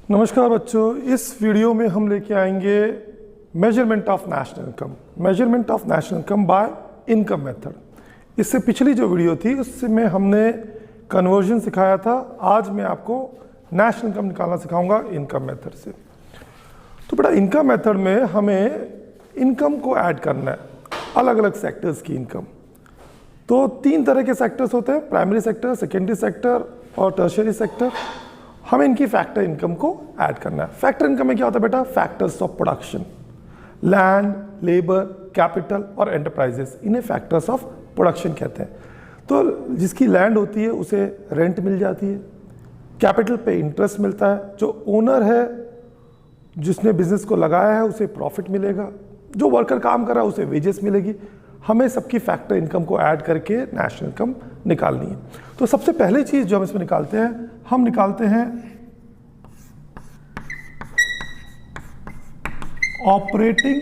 नमस्कार बच्चों, इस वीडियो में हम लेके आएंगे measurement of national income. Measurement of national income by income method. इससे पिछली जो वीडियो थी उसमें हमने कन्वर्जन सिखाया था। आज मैं आपको नेशनल इनकम निकालना सिखाऊंगा इनकम मेथड से। तो बेटा, इनकम मेथड में हमें इनकम को ऐड करना है, अलग अलग सेक्टर्स की इनकम। तो 3 तरह के सेक्टर्स होते हैं, प्राइमरी सेक्टर, सेकेंडरी सेक्टर और टर्शियरी सेक्टर। हमें इनकी फैक्टर इनकम को ऐड करना है। फैक्टर इनकम में क्या होता है बेटा? Factors of production, land, labour, capital और एंटरप्राइजेस, इन्हें फैक्टर्स ऑफ प्रोडक्शन कहते हैं। तो जिसकी लैंड होती है उसे रेंट मिल जाती है, कैपिटल पे इंटरेस्ट मिलता है, जो ओनर है जिसने बिजनेस को लगाया है उसे प्रॉफिट मिलेगा, जो वर्कर काम कर रहा है उसे वेजेस मिलेगी। हमें सबकी फैक्टर इनकम को ऐड करके नेशनल इनकम निकालनी है। तो सबसे पहली चीज जो हम इसमें निकालते हैं, हम निकालते हैं ऑपरेटिंग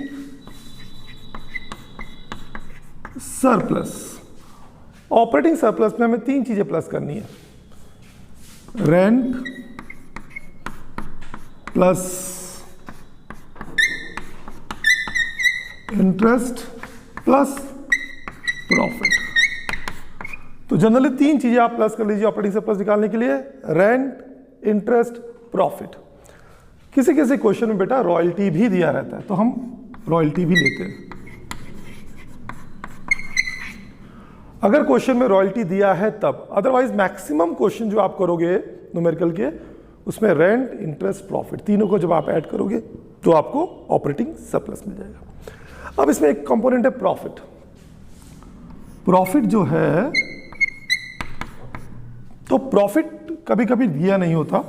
सरप्लस। ऑपरेटिंग सरप्लस में हमें 3 चीजें प्लस करनी है, rent plus interest plus profit. तो जनरली 3 चीजें आप प्लस कर लीजिए ऑपरेटिंग सरप्लस निकालने के लिए, रेंट, इंटरेस्ट, प्रॉफिट। किसी किसी क्वेश्चन में बेटा रॉयल्टी भी दिया रहता है, तो हम रॉयल्टी भी लेते हैं। अगर क्वेश्चन में रॉयल्टी दिया है तब, अदरवाइज मैक्सिमम क्वेश्चन जो आप करोगे न्यूमेरिकल के, उसमें रेंट, इंटरेस्ट, प्रॉफिट तीनों को जब आप ऐड करोगे तो आपको ऑपरेटिंग सरप्लस मिल जाएगा। अब इसमें एक कंपोनेंट है प्रॉफिट। प्रॉफिट जो है, तो प्रॉफिट कभी कभी दिया नहीं होता,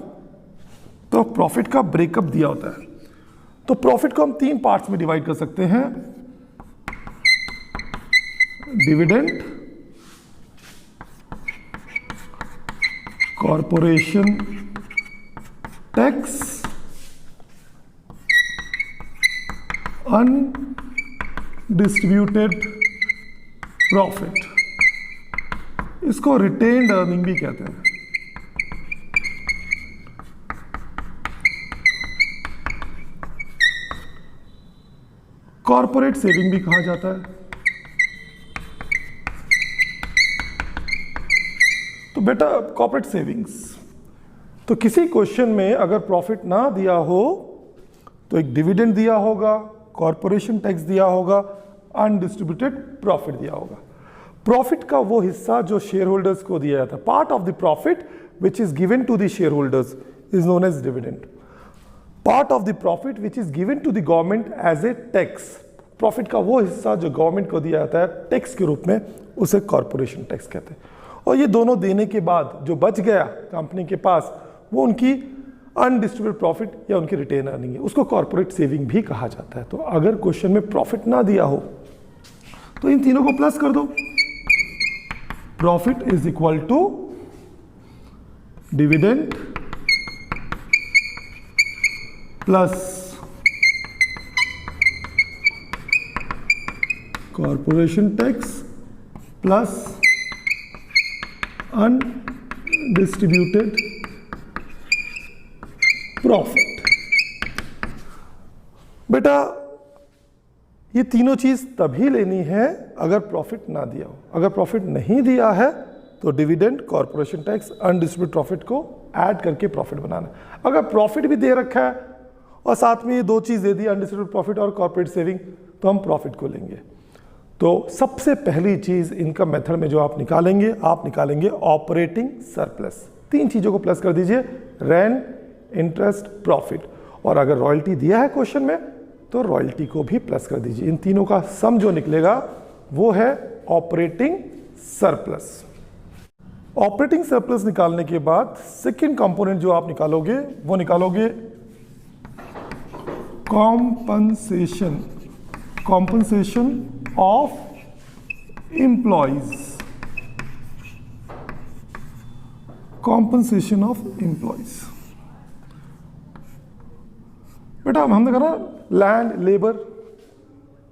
तो प्रॉफिट का ब्रेकअप दिया होता है। तो प्रॉफिट को हम 3 पार्ट्स में डिवाइड कर सकते हैं, dividend, corporation tax, undistributed profit. इसको रिटेन्ड अर्निंग भी कहते हैं। कॉरपोरेट सेविंग भी कहा जाता है। तो बेटा, कॉर्पोरेट सेविंग्स, तो किसी क्वेश्चन में अगर प्रॉफिट ना दिया हो तो एक डिविडेंड दिया होगा, कॉरपोरेशन टैक्स दिया होगा, अनडिस्ट्रीब्यूटेड प्रॉफिट दिया होगा। प्रॉफिट का वो हिस्सा जो शेयर होल्डर्स को दिया जाता है, part of the profit which is given to the shareholders is known as dividend. Part of the profit which is given to the government as a tax, profit का वो हिस्सा जो government को दिया जाता है टैक्स के रूप में, उसे कॉरपोरेशन टैक्स कहते हैं। और ये दोनों देने के बाद जो बच गया कंपनी के पास, वो उनकी अनडिस्ट्रीब्यूटेड प्रॉफिट या उनकी रिटेन अर्निंग है, उसको कॉर्पोरेट सेविंग भी कहा जाता है। तो अगर क्वेश्चन में प्रॉफिट ना दिया हो तो इन तीनों को प्लस कर दो। Profit is equal to dividend plus corporation tax plus undistributed profit. बेटा, ये तीनों चीज तभी लेनी है अगर प्रॉफिट ना दिया हो। अगर प्रॉफिट नहीं दिया है तो dividend, corporation tax, undistributed profit को ऐड करके प्रॉफिट बनाना। अगर प्रॉफिट भी दे रखा है और साथ में ये 2 चीज दे दी, अनडिस्ट्रीब्यूटेड प्रॉफिट और कॉर्पोरेट सेविंग, तो हम प्रॉफिट को लेंगे। तो सबसे पहली चीज इनकम मेथड में जो आप निकालेंगे ऑपरेटिंग सरप्लस। 3 चीजों को प्लस कर दीजिए, रेंट, इंटरेस्ट, प्रॉफिट। और अगर रॉयल्टी दिया है क्वेश्चन में तो रॉयल्टी को भी प्लस कर दीजिए। इन तीनों का सम जो निकलेगा वो है ऑपरेटिंग सरप्लस। ऑपरेटिंग सरप्लस निकालने के बाद सेकंड कंपोनेंट जो आप निकालोगे वो निकालोगे compensation of employees. Compensation of employees, बेटा हमने कहा ना लैंड, लेबर,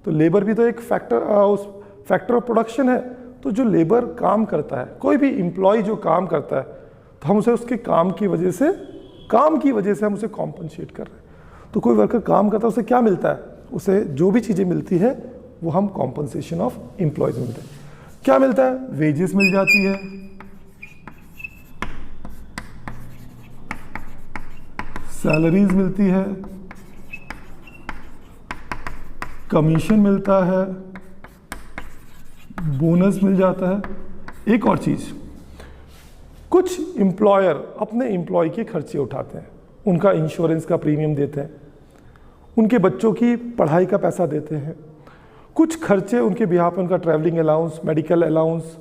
तो लेबर भी तो एक फैक्टर ऑफ प्रोडक्शन है। तो जो लेबर काम करता है, कोई भी एम्प्लॉय जो काम करता है, तो हम उसे उसके काम की वजह से काम की वजह से हम उसे कॉम्पनसेट कर रहे हैं। तो कोई वर्कर काम करता है, उसे क्या मिलता है? उसे जो भी चीज़ें मिलती है वो हम कॉम्पनसेशन ऑफ एम्प्लॉयज मिलते हैं। क्या मिलता है? वेजेस मिल जाती है, सैलरीज मिलती है, कमीशन मिलता है, बोनस मिल जाता है। एक और चीज़, कुछ एम्प्लॉयर अपने एम्प्लॉय के खर्चे उठाते हैं, उनका इंश्योरेंस का प्रीमियम देते हैं, उनके बच्चों की पढ़ाई का पैसा देते हैं, कुछ खर्चे उनके बिहाफ पे उनका ट्रैवलिंग अलाउंस, मेडिकल अलाउंस,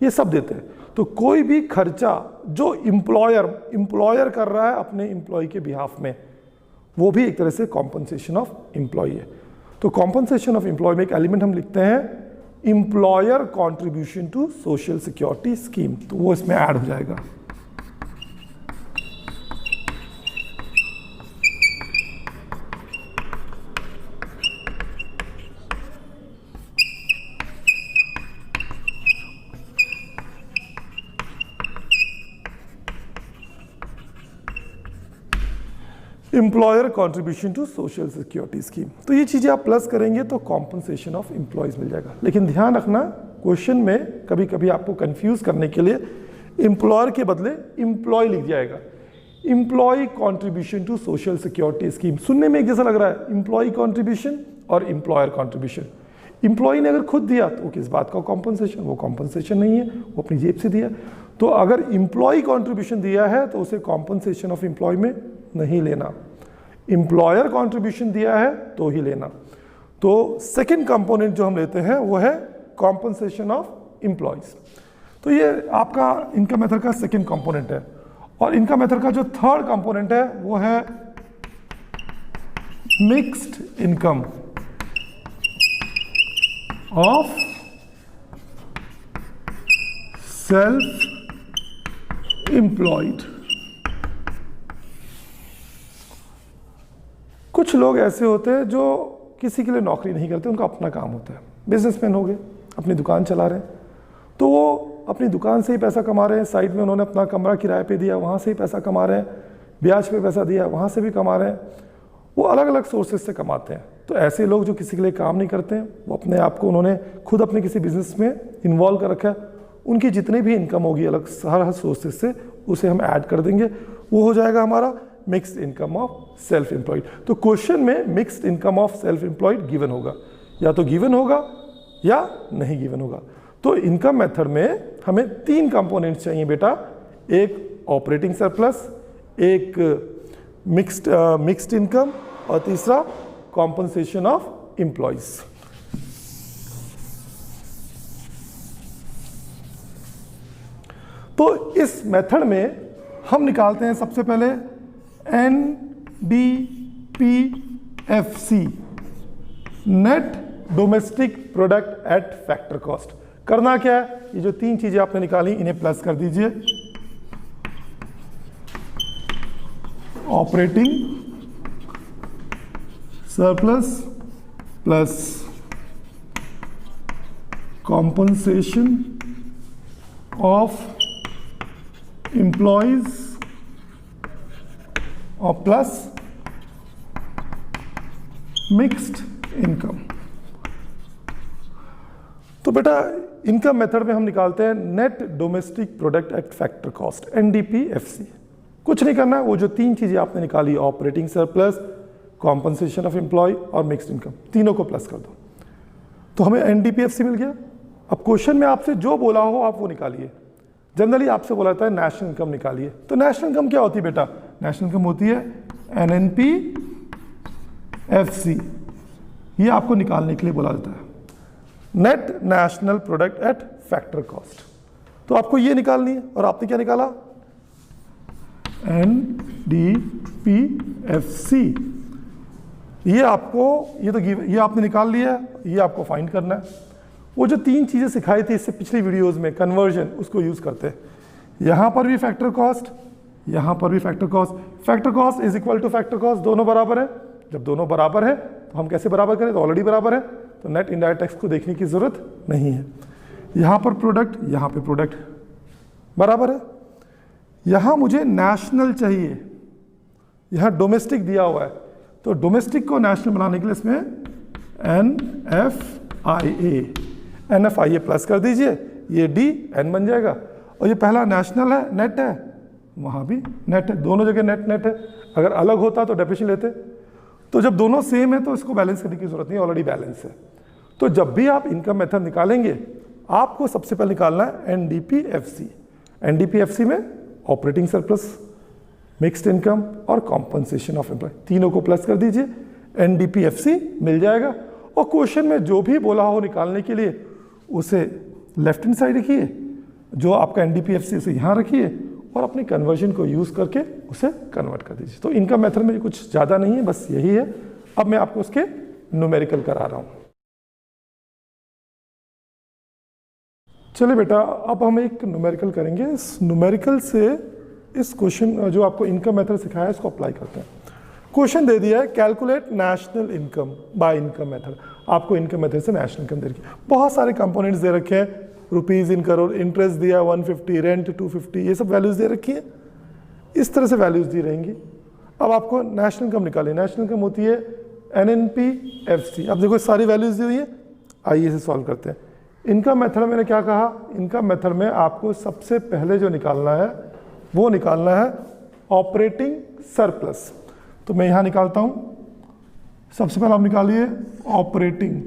ये सब देते हैं। तो कोई भी खर्चा जो एम्प्लॉयर कर रहा है अपने एम्प्लॉय के बिहाफ में, वो भी एक तरह से कॉम्पनसेशन ऑफ एम्प्लॉय है। तो कॉम्पनसेशन ऑफ एम्प्लॉय में एक एलिमेंट हम लिखते हैं employer contribution to social security scheme, तो वो इसमें ऐड हो जाएगा। Employer contribution to social security scheme, तो ये चीज़ें आप प्लस करेंगे तो कॉम्पनसेशन ऑफ एम्प्लॉयज मिल जाएगा। लेकिन ध्यान रखना, क्वेश्चन में कभी कभी आपको कंफ्यूज करने के लिए एम्प्लॉयर के बदले एम्प्लॉय लिख जाएगा। Employee contribution to social security scheme सुनने में एक जैसा लग रहा है, एम्प्लॉय कॉन्ट्रीब्यूशन और एम्प्लॉयर कॉन्ट्रीब्यूशन। एम्प्लॉय ने अगर खुद दिया तो किस बात का कॉम्पनसेशन? वो कॉम्पनसेशन नहीं है, वो अपनी जेब से दिया। तो अगर एम्प्लॉय कॉन्ट्रीब्यूशन दिया है तो उसे कॉम्पनसेशन ऑफ एम्प्लॉय में नहीं लेना, एम्प्लॉयर कॉन्ट्रीब्यूशन दिया है तो ही लेना। तो सेकंड कंपोनेंट जो हम लेते हैं वो है कॉम्पनसेशन ऑफ एम्प्लॉयज। तो ये आपका इनकम मेथड का सेकंड कंपोनेंट है। और इनकम मेथड का जो थर्ड कंपोनेंट है वो है mixed income of self employed. कुछ लोग ऐसे होते हैं जो किसी के लिए नौकरी नहीं करते, उनका अपना काम होता है। बिजनेसमैन हो गए, अपनी दुकान चला रहे हैं, तो वो अपनी दुकान से ही पैसा कमा रहे हैं, साइड में उन्होंने अपना कमरा किराए पे दिया, वहाँ से ही पैसा कमा रहे हैं, ब्याज पे पैसा दिया, वहाँ से भी कमा रहे हैं। वो अलग अलग सोर्सेज से कमाते हैं। तो ऐसे लोग जो किसी के लिए काम नहीं करते हैं, वो अपने आप को उन्होंने खुद अपने किसी बिजनेस में इन्वॉल्व कर रखा है, उनकी जितनी भी इनकम होगी अलग हर सोर्सेज से, उसे हम ऐड कर देंगे, वो हो जाएगा हमारा mixed income of self employed. तो क्वेश्चन में mixed income of self employed given होगा, या तो गिवन होगा या नहीं गिवन होगा। तो इनकम मेथड में हमें तीन कंपोनेंट्स चाहिए बेटा, एक ऑपरेटिंग सरप्लस, एक मिक्स्ड इनकम और तीसरा कॉम्पनसेशन ऑफ एम्प्लॉयज। तो इस मेथड में हम निकालते हैं सबसे पहले NDPFC, net domestic product at factor cost. करना क्या है, ये जो तीन चीजें आपने निकाली इन्हें प्लस कर दीजिए। Operating surplus plus compensation of employees और प्लस मिक्स्ड इनकम। तो बेटा इनकम मेथड में हम निकालते हैं net domestic product at factor cost, NDPFC। कुछ नहीं करना है, वो जो तीन चीजें आपने निकाली, operating surplus, compensation of employee और मिक्स्ड इनकम, तीनों को प्लस कर दो तो हमें NDPFC मिल गया। अब क्वेश्चन में आपसे जो बोला हो आप वो निकालिए। जनरली आपसे बोला जाता है नेशनल इनकम निकालिए। तो नेशनल इनकम क्या होती है बेटा? नेशनल इनकम होती है NNPFC, ये आपको निकालने के लिए बोला जाता है, net national product at factor cost. तो आपको ये निकालनी है और आपने क्या निकाला? NDPFC। ये आपको ये आपने निकाल लिया है, ये आपको फाइंड करना है। वो जो तीन चीजें सिखाई थी इससे पिछली वीडियोस में, कन्वर्जन, उसको यूज करते हैं। यहां पर भी फैक्टर कॉस्ट, यहां पर भी factor cost. Factor cost is equal two factor cost, दोनों बराबर है। जब दोनों बराबर है तो हम कैसे बराबर करें? तो ऑलरेडी बराबर है, तो नेट इनडायरेक्ट टैक्स को देखने की जरूरत नहीं है। यहां पर प्रोडक्ट, यहां पे प्रोडक्ट बराबर है। यहां मुझे नेशनल चाहिए, यहाँ डोमेस्टिक दिया हुआ है, तो डोमेस्टिक को नेशनल बनाने के लिए इसमें NFIA प्लस कर दीजिए, ये DN बन जाएगा। और ये पहला नेशनल है, नेट है, वहाँ भी नेट है, दोनों जगह नेट नेट है। अगर अलग होता तो डेप्रिसिएशन लेते। तो जब दोनों सेम है तो इसको बैलेंस करने की जरूरत नहीं, ऑलरेडी बैलेंस है। तो जब भी आप इनकम मेथड निकालेंगे आपको सबसे पहले निकालना है NDPFC। NDPFC में ऑपरेटिंग सरप्लस, मिक्स्ड इनकम और कॉम्पनसेशन ऑफ एम्प्लॉय, तीनों को प्लस कर दीजिए, NDPFC मिल जाएगा। और क्वेश्चन में जो भी बोला हो निकालने के लिए उसे लेफ्ट हैंड साइड रखिए, जो आपका NDPFC उसे यहाँ रखिए और अपनी कन्वर्जन को यूज़ करके उसे कन्वर्ट कर दीजिए। तो इनकम मेथड में कुछ ज़्यादा नहीं है, बस यही है। अब मैं आपको उसके न्यूमेरिकल करा रहा हूँ। चलिए बेटा, अब हम एक न्यूमेरिकल करेंगे। इस न्यूमेरिकल से इस क्वेश्चन जो आपको इनकम मेथड सिखाया है इसको अप्लाई करते हैं। क्वेश्चन दे दिया है calculate national income by income method. आपको इनकम मेथड से नेशनल इनकम दे रखी है, बहुत सारे कंपोनेंट्स दे रखे हैं, रुपीज़ इन करोड़, इंटरेस्ट दिया 150, रेंट 250, ये सब वैल्यूज़ दे रखी है। इस तरह से वैल्यूज़ दी रहेंगी। अब आपको नेशनल इनकम निकाली, नेशनल इनकम होती है NNPFC। अब देखो सारी वैल्यूज़ दी हुई है, आइए इसे सॉल्व करते हैं। इनकम मेथड मैंने क्या कहा, इनकम मेथड में आपको सबसे पहले जो निकालना है वो निकालना है ऑपरेटिंग सरप्लस। तो मैं यहाँ निकालता हूँ, सबसे पहले आप निकालिए ऑपरेटिंग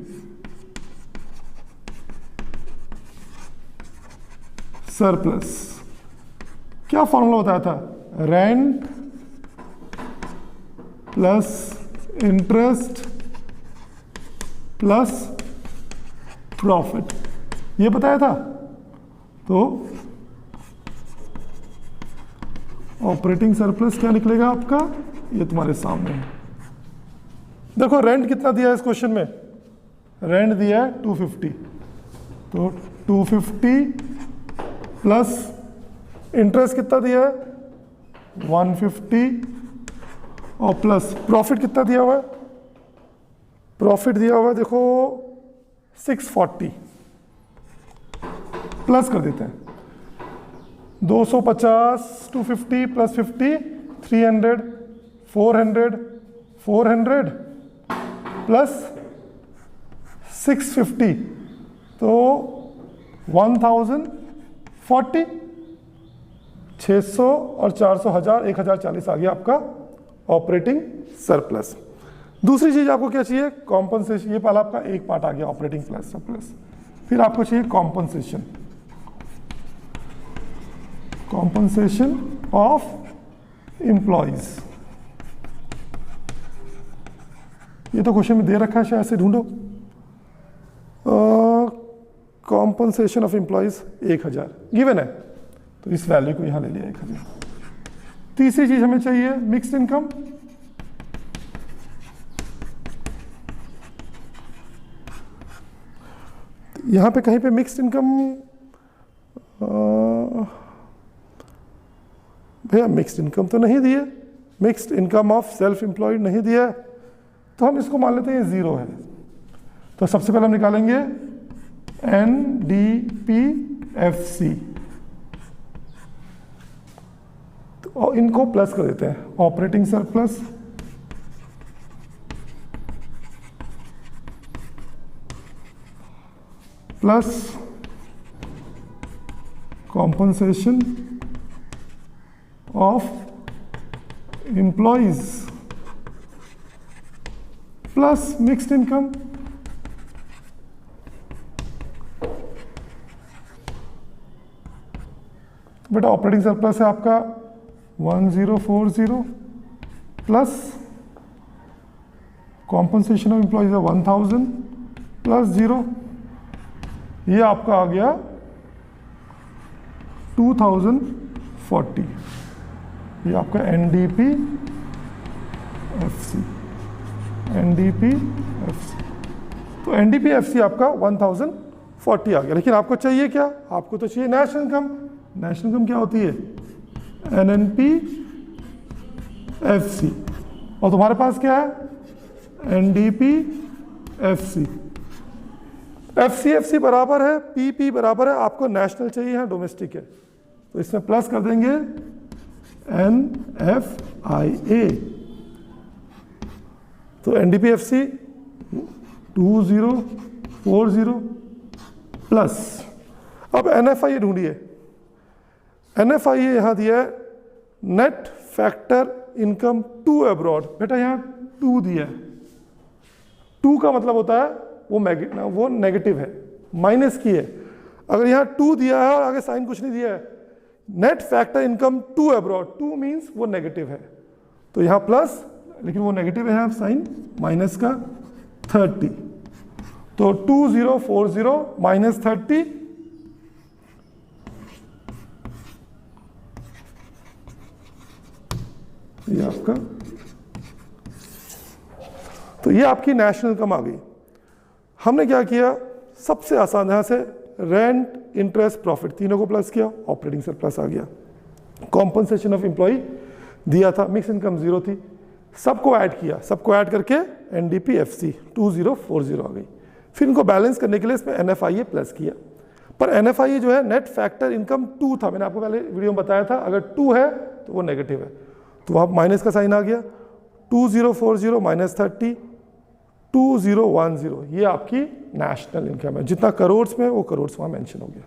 सरप्लस। क्या फॉर्मूला बताया था, rent plus interest plus profit, ये बताया था। तो ऑपरेटिंग सरप्लस क्या निकलेगा आपका, ये तुम्हारे सामने है। देखो रेंट कितना दिया है इस क्वेश्चन में, रेंट दिया है 250, तो 250 प्लस इंटरेस्ट कितना दिया है 150 और प्लस प्रॉफिट कितना दिया हुआ है, प्रॉफिट दिया हुआ है देखो 640, प्लस कर देते हैं 250 250 प्लस 50 300 400 400 प्लस 650 तो 1040, 600 और 400 1000 1040 आ गया आपका ऑपरेटिंग सरप्लस। दूसरी चीज आपको क्या चाहिए, कॉम्पनसेशन। ये पहला आपका एक पार्ट आ गया ऑपरेटिंग प्लस सरप्लस। फिर आपको चाहिए कॉम्पनसेशन, कॉम्पनसेशन ऑफ एम्प्लॉइज। ये तो क्वेश्चन में दे रखा है, शायद से ढूंढो। कॉम्पनसेशन ऑफ एम्प्लॉइज 1000 गिवन है, तो इस वैल्यू को यहां ले लिया 1000। तीसरी चीज हमें चाहिए मिक्स्ड इनकम। यहां पे कहीं पे मिक्स्ड इनकम, भैया मिक्स्ड इनकम तो नहीं दिए, mixed income of self employed नहीं दिया, तो हम इसको मान लेते हैं ये 0 है। तो सबसे पहले हम निकालेंगे NDPFC, तो इनको प्लस कर देते हैं, operating surplus plus compensation of employees plus mixed income. बेटा ऑपरेटिंग सरप्लस है आपका 1040 प्लस कॉम्पनसेशन ऑफ एम्प्लॉइज है 1000 प्लस 0, ये आपका आ गया 2040। ये आपका NDPFC, NDPFC। तो NDPFC आपका 1040 आ गया। लेकिन आपको चाहिए क्या, आपको तो चाहिए नेशनल इनकम। नेशनल इनकम क्या होती है NNPFC, और तुम्हारे पास क्या है NDPFC। FCFC बराबर है PP बराबर है, आपको नेशनल चाहिए, यहाँ डोमेस्टिक है, तो इसमें प्लस कर देंगे NFIA। तो एनडीपीएफसी 2040 प्लस, अब एनएफआईए ढूंढिए। एनएफआईए यहाँ दिया है net factor income to abroad, बेटा यहाँ 2 दिया है, 2 का मतलब होता है वो नेगेटिव है, माइनस की है। अगर यहाँ 2 दिया है और आगे साइन कुछ नहीं दिया है, net factor income to abroad, 2 means वो नेगेटिव है, तो यहाँ प्लस, लेकिन वो नेगेटिव है, साइन माइनस का 30, तो 2040 माइनस 30, ये आपका, तो ये आपकी नेशनल इनकम आ गई। हमने क्या किया, सबसे आसान यहां से रेंट, इंटरेस्ट, प्रॉफिट तीनों को प्लस किया, ऑपरेटिंग सरप्लस आ गया। कॉम्पनसेशन ऑफ एम्प्लॉय दिया था, मिक्स इनकम 0 थी, सबको ऐड किया, सबको ऐड करके एनडीपीएफसी 2040 आ गई। फिर इनको बैलेंस करने के लिए इसमें एनएफआईए प्लस किया, पर एनएफआईए जो है नेट फैक्टर इनकम 2 था, मैंने आपको पहले वीडियो में बताया था, अगर 2 है तो वो नेगेटिव है, तो वहाँ माइनस का साइन आ गया, 2040 माइनस 30, 2010, ये आपकी नेशनल इनकम है। जितना करोड़ में वो करोड़ वहाँ मेंशन हो गया।